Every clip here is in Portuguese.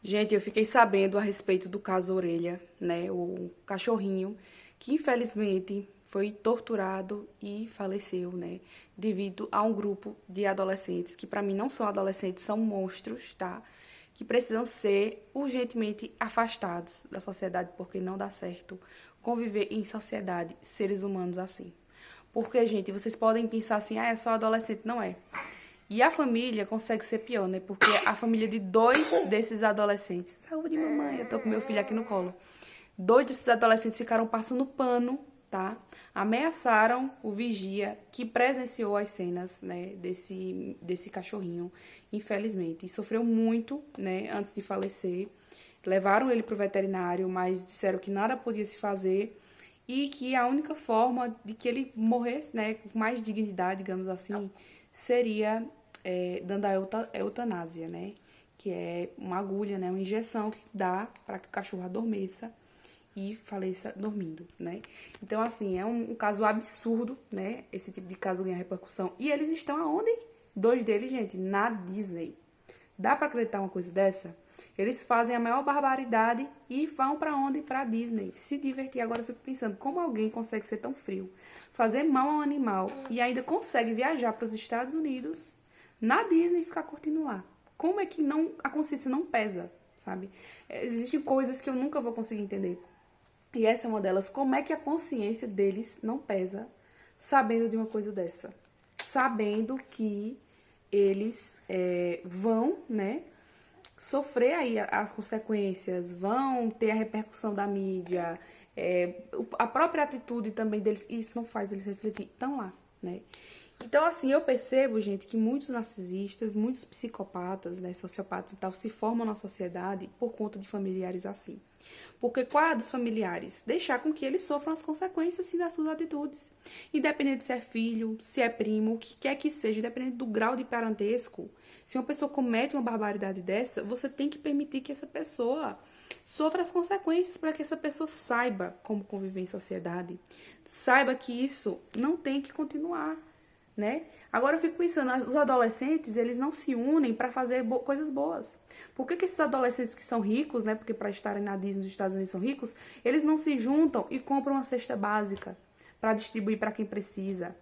Gente, eu fiquei sabendo a respeito do caso Orelha, né? O cachorrinho que infelizmente foi torturado e faleceu, né? Devido a um grupo de adolescentes que para mim não são adolescentes, são monstros, tá? Que precisam ser urgentemente afastados da sociedade porque não dá certo conviver em sociedade seres humanos assim. Porque, gente, vocês podem pensar assim, ah, é só adolescente, não é? E a família consegue ser pior, né? Porque a família de dois desses adolescentes. Saúde, mamãe, eu tô com meu filho aqui no colo. Dois desses adolescentes ficaram passando pano, tá? Ameaçaram o vigia que presenciou as cenas, né, desse cachorrinho, infelizmente. E sofreu muito, né, antes de falecer. Levaram ele pro veterinário, mas disseram que nada podia se fazer e que a única forma de que ele morresse, né, com mais dignidade, digamos assim, seria dando a eutanásia, né, que é uma agulha, né, uma injeção que dá para que o cachorro adormeça e faleça dormindo, né. Então, assim, é um caso absurdo, né, esse tipo de caso ganha repercussão. E eles estão aonde? Dois deles, gente, na Disney. Dá pra acreditar uma coisa dessa? Eles fazem a maior barbaridade e vão pra onde? Pra Disney. Se divertir. Agora eu fico pensando, como alguém consegue ser tão frio? Fazer mal a um animal e ainda consegue viajar para os Estados Unidos, na Disney, e ficar curtindo lá. Como é que não a consciência não pesa, sabe? Existem coisas que eu nunca vou conseguir entender. E essa é uma delas. Como é que a consciência deles não pesa sabendo de uma coisa dessa? Sabendo que eles vão, né, sofrer aí as consequências, vão ter a repercussão da mídia, a própria atitude também deles, isso não faz eles refletir, estão lá, né? Então, assim, eu percebo, gente, que muitos narcisistas, muitos psicopatas, né, sociopatas e tal, se formam na sociedade por conta de familiares assim. Porque qual é a dos familiares? Deixar com que eles sofram as consequências sim, das suas atitudes. Independente se é filho, se é primo, o que quer que seja, independente do grau de parentesco, se uma pessoa comete uma barbaridade dessa, você tem que permitir que essa pessoa sofra as consequências para que essa pessoa saiba como conviver em sociedade. Saiba que isso não tem que continuar, né? Agora eu fico pensando, os adolescentes, eles não se unem para fazer coisas boas. Por que esses adolescentes que são ricos, né? Porque para estarem na Disney nos Estados Unidos são ricos, eles não se juntam e compram uma cesta básica para distribuir para quem precisa?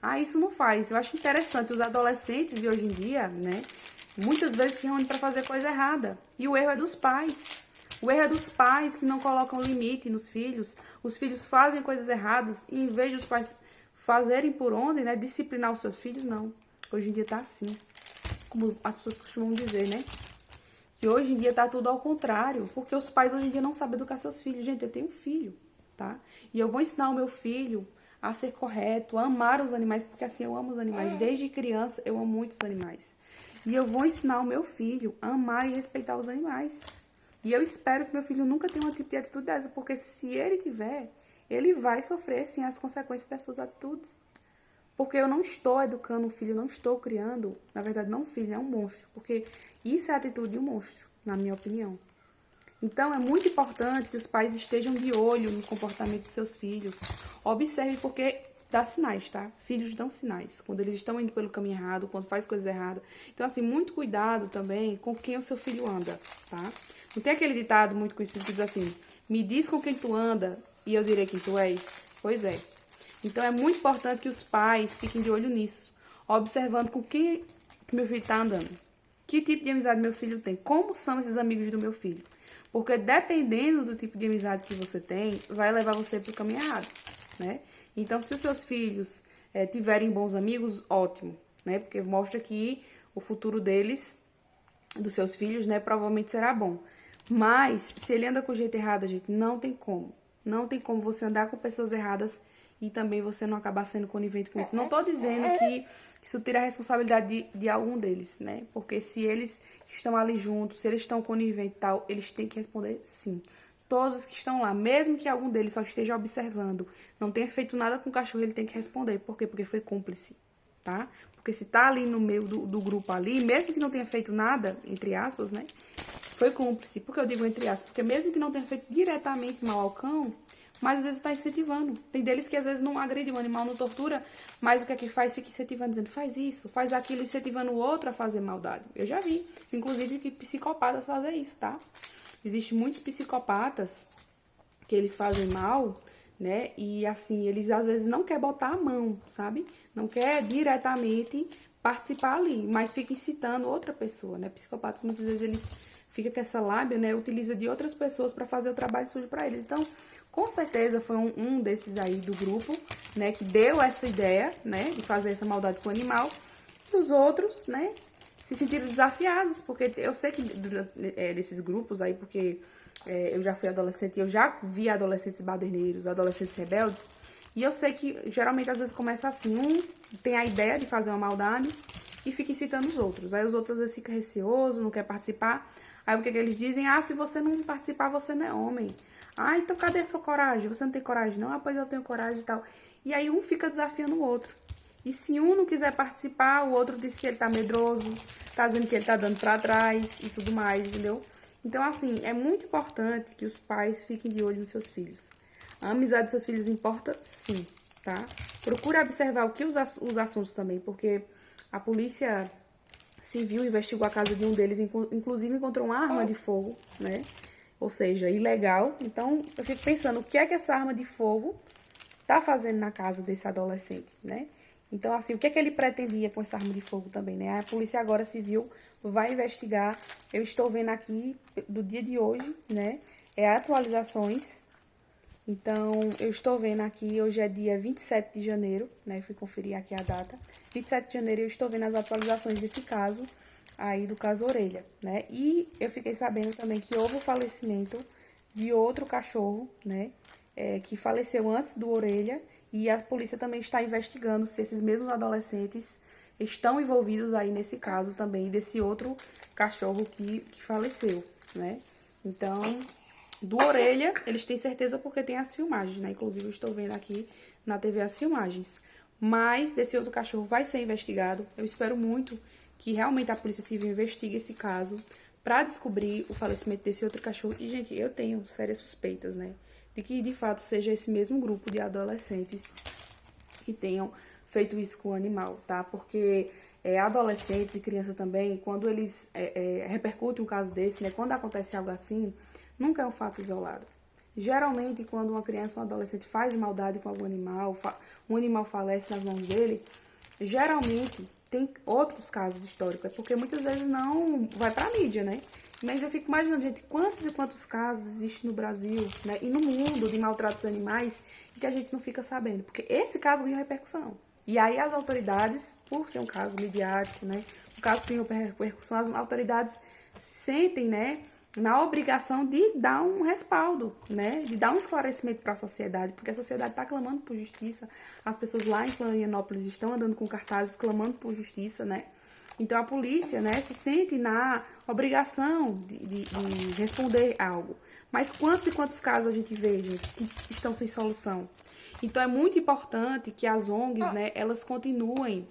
Ah, isso não faz. Eu acho interessante os adolescentes de hoje em dia, né? Muitas vezes se reúnem para fazer coisa errada. E o erro é dos pais. O erro é dos pais que não colocam limite nos filhos. Os filhos fazem coisas erradas e em vez de os pais fazerem por onde, né? Disciplinar os seus filhos, não. Hoje em dia tá assim. Como as pessoas costumam dizer, né? Que hoje em dia tá tudo ao contrário. Porque os pais hoje em dia não sabem educar seus filhos. Gente, eu tenho um filho, tá? E eu vou ensinar o meu filho a ser correto, a amar os animais. Porque assim, eu amo os animais. Desde criança, eu amo muitos animais. E eu vou ensinar o meu filho a amar e respeitar os animais. E eu espero que meu filho nunca tenha uma tipo de atitude dessa. Porque se ele tiver, ele vai sofrer, sim, as consequências das suas atitudes. Porque eu não estou educando um filho, não estou criando, na verdade, não um filho, é um monstro. Porque isso é a atitude de um monstro, na minha opinião. Então, é muito importante que os pais estejam de olho no comportamento de seus filhos. Observe porque dá sinais, tá? Filhos dão sinais. Quando eles estão indo pelo caminho errado, quando faz coisa errada. Então, assim, muito cuidado também com quem o seu filho anda, tá? Não tem aquele ditado muito conhecido que diz assim, me diz com quem tu anda e eu direi quem tu és? Pois é. Então, é muito importante que os pais fiquem de olho nisso, observando com quem que meu filho está andando. Que tipo de amizade meu filho tem? Como são esses amigos do meu filho? Porque dependendo do tipo de amizade que você tem, vai levar você para o caminho errado, né? Então, se os seus filhos tiverem bons amigos, ótimo, né? Porque mostra que o futuro deles, dos seus filhos, né, provavelmente será bom. Mas, se ele anda com o jeito errado, gente, não tem como. Não tem como você andar com pessoas erradas e também você não acabar sendo conivente com isso. Não tô dizendo que isso tira a responsabilidade de algum deles, né? Porque se eles estão ali juntos, se eles estão coniventes e tal, eles têm que responder sim. Todos os que estão lá, mesmo que algum deles só esteja observando, não tenha feito nada com o cachorro, ele tem que responder. Por quê? Porque foi cúmplice, tá? Porque se tá ali no meio do grupo ali, mesmo que não tenha feito nada, entre aspas, né? Foi cúmplice. Por que eu digo entre aspas? Porque mesmo que não tenha feito diretamente mal ao cão, mas às vezes está incentivando. Tem deles que às vezes não agride o animal, não tortura, mas o que é que faz? Fica incentivando, dizendo, faz isso, faz aquilo, incentivando o outro a fazer maldade. Eu já vi, inclusive, que psicopatas fazem isso, tá? Existem muitos psicopatas que eles fazem mal, né? E assim, eles às vezes não querem botar a mão, sabe? Não quer diretamente participar ali, mas fica incitando outra pessoa, né? Psicopatas muitas vezes eles ficam com essa lábia, né? Utiliza de outras pessoas para fazer o trabalho sujo para eles. Então, com certeza foi um desses aí do grupo, né? Que deu essa ideia, né? De fazer essa maldade com o animal. E os outros, né? Se sentiram desafiados, porque eu sei que desses grupos aí, porque eu já fui adolescente e eu já vi adolescentes baderneiros, adolescentes rebeldes, e eu sei que geralmente às vezes começa assim, um tem a ideia de fazer uma maldade e fica incitando os outros. Aí os outros às vezes ficam receosos, não quer participar. Aí o que eles dizem? Ah, se você não participar, você não é homem. Ah, então cadê a sua coragem? Você não tem coragem? Não? Ah, pois eu tenho coragem e tal. E aí um fica desafiando o outro. E se um não quiser participar, o outro diz que ele tá medroso, tá dizendo que ele tá dando pra trás e tudo mais, entendeu? Então, assim, é muito importante que os pais fiquem de olho nos seus filhos. A amizade dos seus filhos importa, sim, tá? Procure observar o que os assuntos também, porque a polícia civil investigou a casa de um deles, inclusive encontrou uma arma de fogo, né? Ou seja, ilegal. Então, eu fico pensando, o que é que essa arma de fogo tá fazendo na casa desse adolescente, né? Então, assim, o que é que ele pretendia com essa arma de fogo também, né? A polícia agora civil vai investigar. Eu estou vendo aqui, do dia de hoje, né? Atualizações. Então, eu estou vendo aqui, hoje é dia 27 de janeiro, né? Fui conferir aqui a data. 27 de janeiro eu estou vendo as atualizações desse caso, aí do caso Orelha, né? E eu fiquei sabendo também que houve o falecimento de outro cachorro, né? Que faleceu antes do Orelha. E a polícia também está investigando se esses mesmos adolescentes estão envolvidos aí nesse caso também, desse outro cachorro que faleceu, né? Então, do Orelha, eles têm certeza porque tem as filmagens, né? Inclusive, eu estou vendo aqui na TV as filmagens. Mas desse outro cachorro vai ser investigado. Eu espero muito que realmente a Polícia Civil investigue esse caso para descobrir o falecimento desse outro cachorro. E, gente, eu tenho sérias suspeitas, né? De que, de fato, seja esse mesmo grupo de adolescentes que tenham feito isso com o animal, tá? Porque adolescentes e crianças também, quando eles repercutem um caso desse, né? Quando acontece algo assim, nunca é um fato isolado. Geralmente, quando uma criança ou um adolescente faz maldade com algum animal, um animal falece nas mãos dele, geralmente tem outros casos históricos, porque muitas vezes não vai pra mídia, né? Mas eu fico imaginando, gente, quantos e quantos casos existem no Brasil, né, e no mundo de maltratos animais e que a gente não fica sabendo. Porque esse caso ganhou repercussão. E aí as autoridades, por ser um caso midiático, né, o caso tem repercussão, as autoridades se sentem, né, na obrigação de dar um respaldo, né, de dar um esclarecimento para a sociedade, porque a sociedade está clamando por justiça, as pessoas lá em Florianópolis estão andando com cartazes clamando por justiça, né. Então, a polícia, né, se sente na obrigação de responder algo. Mas quantos e quantos casos a gente vê, gente, que estão sem solução? Então, é muito importante que as ONGs, né, elas continuem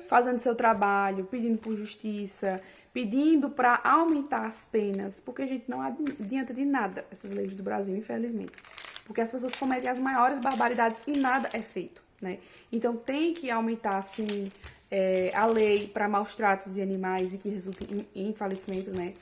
fazendo seu trabalho, pedindo por justiça, pedindo para aumentar as penas, porque, gente, não adianta de nada essas leis do Brasil, infelizmente. Porque as pessoas cometem as maiores barbaridades e nada é feito, né? Então, tem que aumentar, assim, a lei para maus tratos de animais e que resultem em falecimento, né?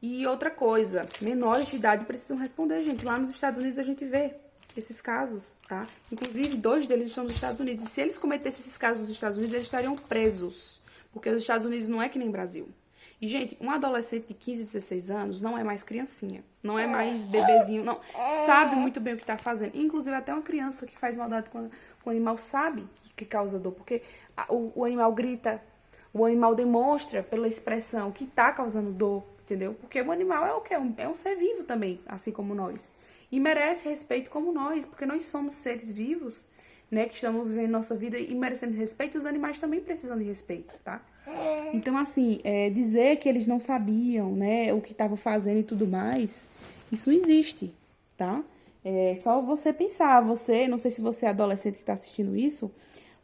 E outra coisa, menores de idade precisam responder, gente. Lá nos Estados Unidos a gente vê esses casos, tá? Inclusive, 2 deles estão nos Estados Unidos. E se eles cometessem esses casos nos Estados Unidos, eles estariam presos. Porque os Estados Unidos não é que nem Brasil. E, gente, um adolescente de 15, 16 anos não é mais criancinha. Não é mais bebezinho, não. Sabe muito bem o que tá fazendo. Inclusive, até uma criança que faz maldade com o animal sabe que causa dor. Porque o animal grita, o animal demonstra pela expressão que tá causando dor, entendeu? Porque o animal é o quê? É um ser vivo também, assim como nós. E merece respeito como nós, porque nós somos seres vivos, né, que estamos vivendo nossa vida e merecemos respeito, os animais também precisam de respeito, tá? Então, assim, dizer que eles não sabiam, né, o que estavam fazendo e tudo mais, isso não existe, tá? É só você pensar, não sei se você é adolescente que está assistindo isso,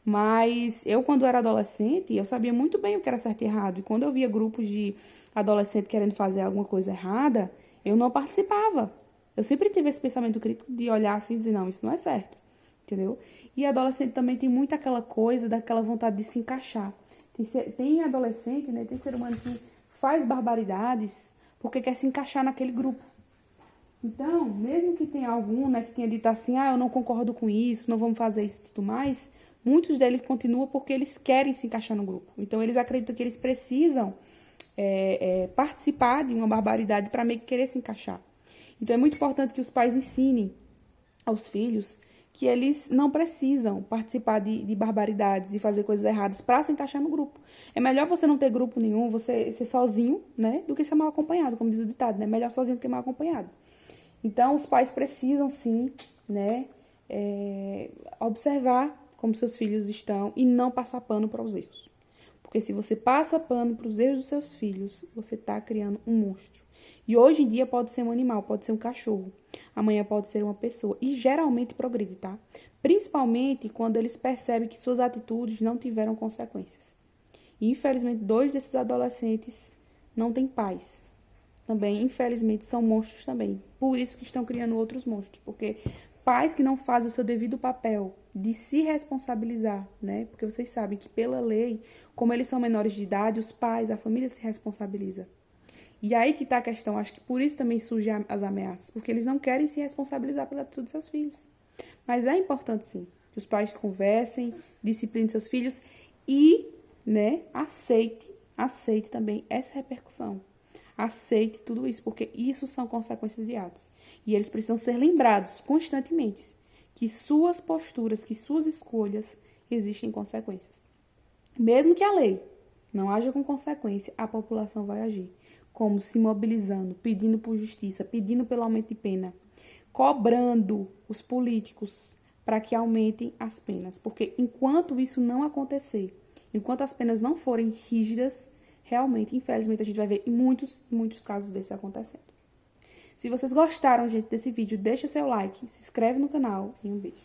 mas eu, quando era adolescente, eu sabia muito bem o que era certo e errado. E quando eu via grupos de adolescentes querendo fazer alguma coisa errada, eu não participava. Eu sempre tive esse pensamento crítico de olhar assim e dizer, não, isso não é certo, entendeu? E adolescente também tem muito aquela coisa, daquela vontade de se encaixar. Tem adolescente, né, tem ser humano que faz barbaridades porque quer se encaixar naquele grupo. Então, mesmo que tenha algum, né, que tenha dito assim, eu não concordo com isso, não vamos fazer isso e tudo mais, muitos deles continuam porque eles querem se encaixar no grupo. Então, eles acreditam que eles precisam participar de uma barbaridade para meio que querer se encaixar. Então, é muito importante que os pais ensinem aos filhos que eles não precisam participar de barbaridades e fazer coisas erradas para se encaixar no grupo. É melhor você não ter grupo nenhum, você ser sozinho, né, do que ser mal acompanhado, como diz o ditado, né? Melhor sozinho do que mal acompanhado. Então, os pais precisam, sim, né, observar como seus filhos estão e não passar pano para os erros. Porque se você passa pano para os erros dos seus filhos, você está criando um monstro. E hoje em dia pode ser um animal, pode ser um cachorro. Amanhã pode ser uma pessoa. E geralmente progride, tá? Principalmente quando eles percebem que suas atitudes não tiveram consequências. E, infelizmente, 2 desses adolescentes não têm paz. Também, infelizmente, são monstros também. Por isso que estão criando outros monstros. Porque pais que não fazem o seu devido papel de se responsabilizar, né? Porque vocês sabem que pela lei, como eles são menores de idade, os pais, a família se responsabiliza. E aí que tá a questão, acho que por isso também surgem as ameaças, porque eles não querem se responsabilizar pela atitude dos seus filhos. Mas é importante sim, que os pais conversem, disciplinem seus filhos e, né, aceite também essa repercussão. Aceite tudo isso, porque isso são consequências de atos. E eles precisam ser lembrados constantemente que suas posturas, que suas escolhas existem consequências. Mesmo que a lei não haja com consequência, a população vai agir. Como se mobilizando, pedindo por justiça, pedindo pelo aumento de pena, cobrando os políticos para que aumentem as penas. Porque enquanto isso não acontecer, enquanto as penas não forem rígidas, realmente, infelizmente, a gente vai ver muitos casos desses acontecendo. Se vocês gostaram, gente, desse vídeo, deixa seu like, se inscreve no canal e um beijo.